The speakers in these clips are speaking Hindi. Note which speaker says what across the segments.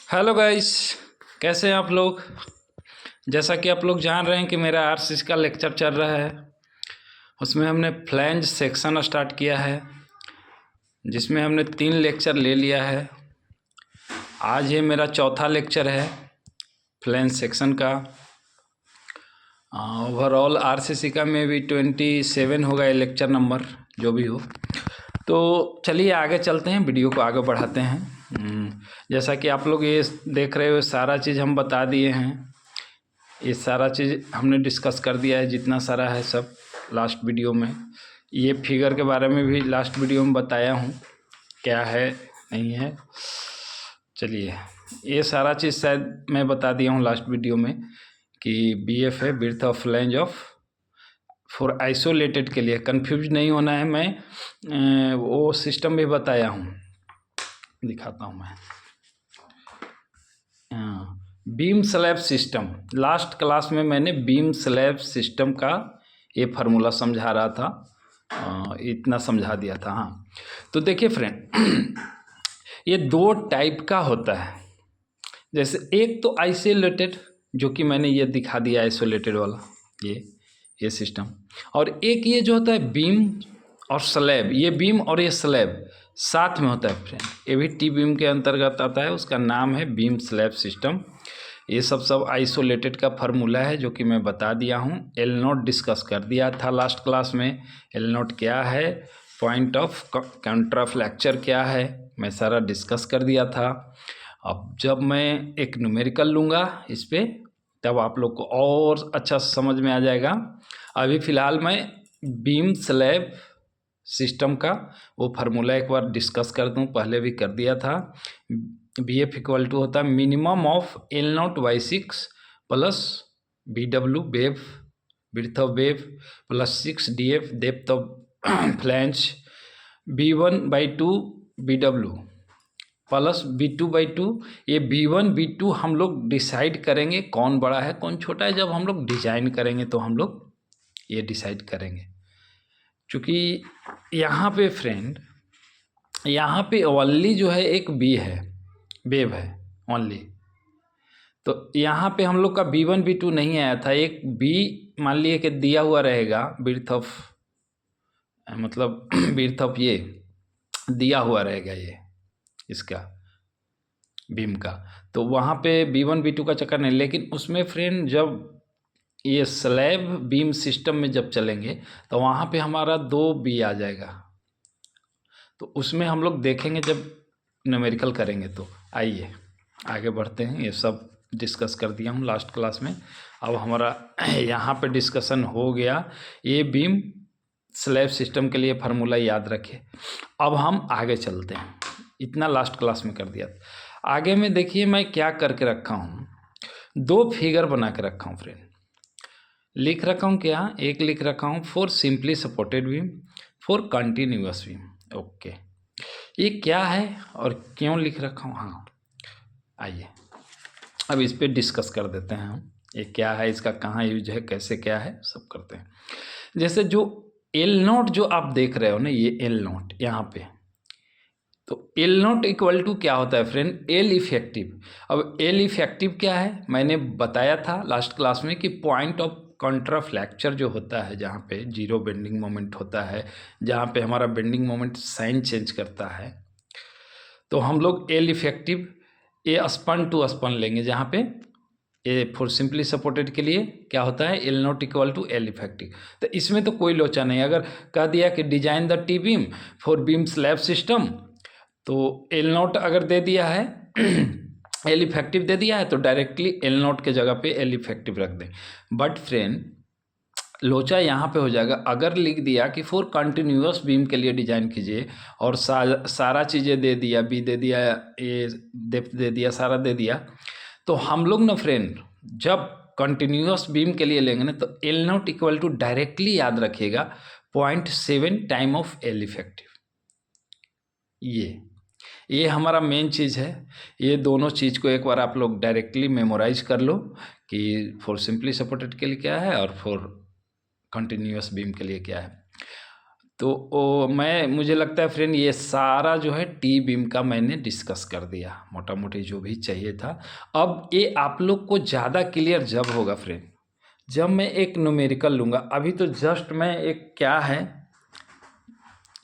Speaker 1: हेलो गाइस, कैसे हैं आप लोग। जैसा कि आप लोग जान रहे हैं कि मेरा आरसीसी का लेक्चर चल रहा है। उसमें हमने फ्लैंज सेक्शन स्टार्ट किया है, जिसमें हमने 3 लेक्चर ले लिया है। आज ये मेरा चौथा लेक्चर है फ्लैंज सेक्शन का। ओवरऑल आरसीसी का में भी 27 होगा ये लेक्चर नंबर, जो भी हो। तो चलिए आगे चलते हैं, वीडियो को आगे बढ़ाते हैं। जैसा कि आप लोग ये देख रहे हो, सारा चीज़ हम बता दिए हैं। ये सारा चीज़ हमने डिस्कस कर दिया है, जितना सारा है सब लास्ट वीडियो में। ये फिगर के बारे में भी लास्ट वीडियो में बताया हूँ, क्या है नहीं है। चलिए, ये सारा चीज़ शायद मैं बता दिया हूँ लास्ट वीडियो में कि BF है width of flange of for isolated के लिए। कंफ्यूज नहीं होना है, मैं वो सिस्टम भी बताया हूँ, दिखाता हूँ मैं। Beam slab system, last class में मैंने बीम स्लैब सिस्टम का ये फार्मूला समझा रहा था, इतना समझा दिया था। हाँ, तो देखिए फ्रेंड, ये 2 टाइप का होता है। जैसे एक तो आइसोलेटेड, जो कि मैंने ये दिखा दिया आइसोलेटेड वाला, ये सिस्टम। और एक ये जो होता है बीम और स्लैब, ये बीम और ये स्लैब साथ में होता है फ्रेंड। ये भी टी बीम के अंतर्गत आता है, उसका नाम है बीम स्लैब सिस्टम। ये सब आइसोलेटेड का फार्मूला है, जो कि मैं बता दिया हूँ। एल नोट डिस्कस कर दिया था लास्ट क्लास में। एल नोट क्या है, पॉइंट ऑफ काउंटरफ्लेक्चर क्या है, मैं सारा डिस्कस कर दिया था। अब जब मैं एक न्यूमेरिकल लूँगा इस पर, तब आप लोग को और अच्छा समझ में आ जाएगा। अभी फ़िलहाल मैं बीम स्लैब सिस्टम का वो फार्मूला एक बार डिस्कस कर दूं, पहले भी कर दिया था। BF इक्वल टू होता है minimum of L0/6 plus BW wave, width of wave, plus 6 DF depth of flange, B1/2 BW plus B2/2। ये B1 B2 हम लोग डिसाइड करेंगे कौन बड़ा है कौन छोटा है, जब हम लोग डिजाइन करेंगे तो हम लोग ये डिसाइड करेंगे। क्योंकि यहाँ पे फ्रेंड, यहाँ पे ओनली जो है एक बी है, वेव है ओनली। तो यहाँ पे हम लोग का B1 B2 नहीं आया था। एक बी मान लिए कि दिया हुआ रहेगा, विड्थ ऑफ, मतलब विड्थ ऑफ ये दिया हुआ रहेगा, ये इसका बीम का। तो वहाँ पे B1 B2 का चक्कर नहीं। लेकिन उसमें फ्रेंड जब ये स्लैब बीम सिस्टम में जब चलेंगे तो वहाँ पे हमारा 2 बी आ जाएगा। तो उसमें हम लोग देखेंगे जब न्यूमेरिकल करेंगे। तो आइए आगे बढ़ते हैं। ये सब डिस्कस कर दिया हूँ लास्ट क्लास में। अब हमारा यहाँ पे डिस्कशन हो गया। ये बीम स्लैब सिस्टम के लिए फार्मूला याद रखें। अब हम आगे चलते हैं, इतना लास्ट क्लास में कर दिया। आगे में देखिए मैं क्या करके रखा हूँ, 2 फिगर बना के रखा हूँ फ्रेंड। लिख रखा हूँ क्या, एक लिख रखा हूँ for simply supported beam, for continuous beam. Okay, ये क्या है और क्यों लिख रखा हूँ। हाँ, आइए अब इस पर डिस्कस कर देते हैं हम। ये क्या है, इसका कहाँ यूज है, कैसे क्या है, सब करते हैं। जैसे जो एल नोट जो आप देख रहे हो ना, ये एल नोट यहाँ पे, तो एल नोट इक्वल टू क्या होता है फ्रेंड, एल इफेक्टिव। अब एल इफेक्टिव क्या है, मैंने बताया था लास्ट क्लास में कि पॉइंट ऑफ कॉन्ट्राफ्लेक्चर जो होता है, जहाँ पे जीरो बेंडिंग मोमेंट होता है, जहाँ पे हमारा बेंडिंग मोमेंट साइन चेंज करता है, तो हम लोग L effective A span to span लेंगे। जहाँ पे ए फॉर सिंपली सपोर्टेड के लिए क्या होता है, L naught equal to L effective. तो इसमें तो कोई लोचा नहीं। अगर कह दिया कि design the T beam for beam slab system, तो एल नोट अगर दे दिया है एल इफेक्टिव दे दिया है, तो डायरेक्टली एल नोट के जगह पे एल इफेक्टिव रख दें। बट फ्रेंड लोचा यहाँ पे हो जाएगा, अगर लिख दिया कि फॉर कंटिन्यूअस बीम के लिए डिजाइन कीजिए और सारा चीज़ें दे दिया, बी दे दिया, ये डेप्थ दे दिया, सारा दे दिया, तो हम लोग ना फ्रेंड जब कंटिन्यूअस बीम के लिए लेंगे ना, तो L naught equal to directly याद रखिएगा 0.7 टाइम ऑफ एल इफेक्टिव। ये हमारा मेन चीज़ है। ये दोनों चीज़ को एक बार आप लोग डायरेक्टली मेमोराइज कर लो कि फॉर सिंपली सपोर्टेड के लिए क्या है और फॉर कंटिन्यूअस बीम के लिए क्या है। तो मुझे लगता है फ्रेंड ये सारा जो है टी बीम का मैंने डिस्कस कर दिया, मोटा मोटी जो भी चाहिए था। अब ये आप लोग को ज़्यादा क्लियर जब होगा फ्रेंड, जब मैं एक न्यूमेरिकल लूँगा। अभी तो जस्ट मैं एक क्या है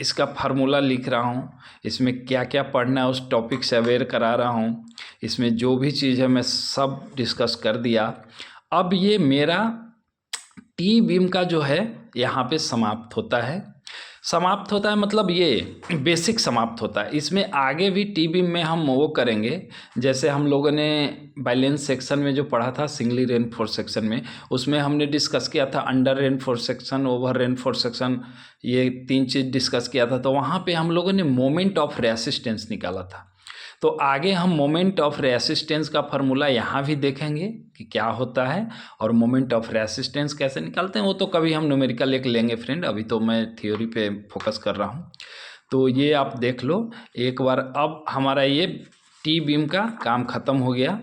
Speaker 1: इसका फार्मूला लिख रहा हूँ, इसमें क्या क्या पढ़ना है उस टॉपिक से अवेयर करा रहा हूँ, इसमें जो भी चीज़ है मैं सब डिस्कस कर दिया। अब ये मेरा टी बीम का जो है यहाँ पे समाप्त होता है। समाप्त होता है मतलब ये बेसिक समाप्त होता है। इसमें आगे भी टी बीम में हम वो करेंगे, जैसे हम लोगों ने बैलेंस सेक्शन में जो पढ़ा था सिंगली रेनफोर्स सेक्शन में, उसमें हमने डिस्कस किया था under reinforce section, over reinforce section, ये 3 चीज़ डिस्कस किया था। तो वहाँ पे हम लोगों ने मोमेंट ऑफ रेसिस्टेंस निकाला था। तो आगे हम मोमेंट ऑफ रेसिस्टेंस का फार्मूला यहाँ भी देखेंगे कि क्या होता है और मोमेंट ऑफ रेसिस्टेंस कैसे निकालते हैं। वो तो कभी हम न्यूमेरिकल एक लेंगे फ्रेंड, अभी तो मैं थ्योरी पे फोकस कर रहा हूँ। तो ये आप देख लो एक बार। अब हमारा ये टी बीम का काम ख़त्म हो गया।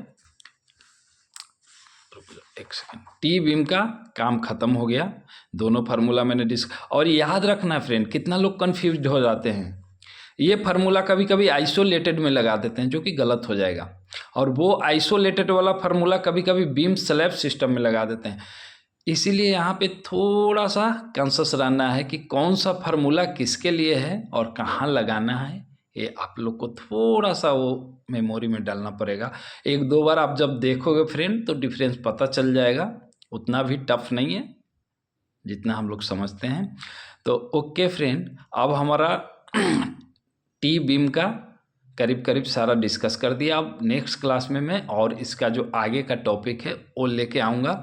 Speaker 1: एक सेकेंड, टी बीम का काम ख़त्म हो गया। दोनों फार्मूला मैंने और याद रखना फ्रेंड, कितना लोग कन्फ्यूज हो जाते हैं, ये फार्मूला कभी कभी आइसोलेटेड में लगा देते हैं जो कि गलत हो जाएगा, और वो आइसोलेटेड वाला फार्मूला कभी कभी बीम स्लैब सिस्टम में लगा देते हैं। इसीलिए यहाँ पे थोड़ा सा कॉन्शियस रहना है कि कौन सा फार्मूला किसके लिए है और कहाँ लगाना है। ये आप लोग को थोड़ा सा वो मेमोरी में डालना पड़ेगा। 1-2 बार आप जब देखोगे फ्रेंड तो डिफरेंस पता चल जाएगा। उतना भी टफ नहीं है जितना हम लोग समझते हैं। तो ओके फ्रेंड, अब हमारा टी बीम का करीब करीब सारा डिस्कस कर दिया। अब नेक्स्ट क्लास में मैं और इसका जो आगे का टॉपिक है वो लेके आऊँगा।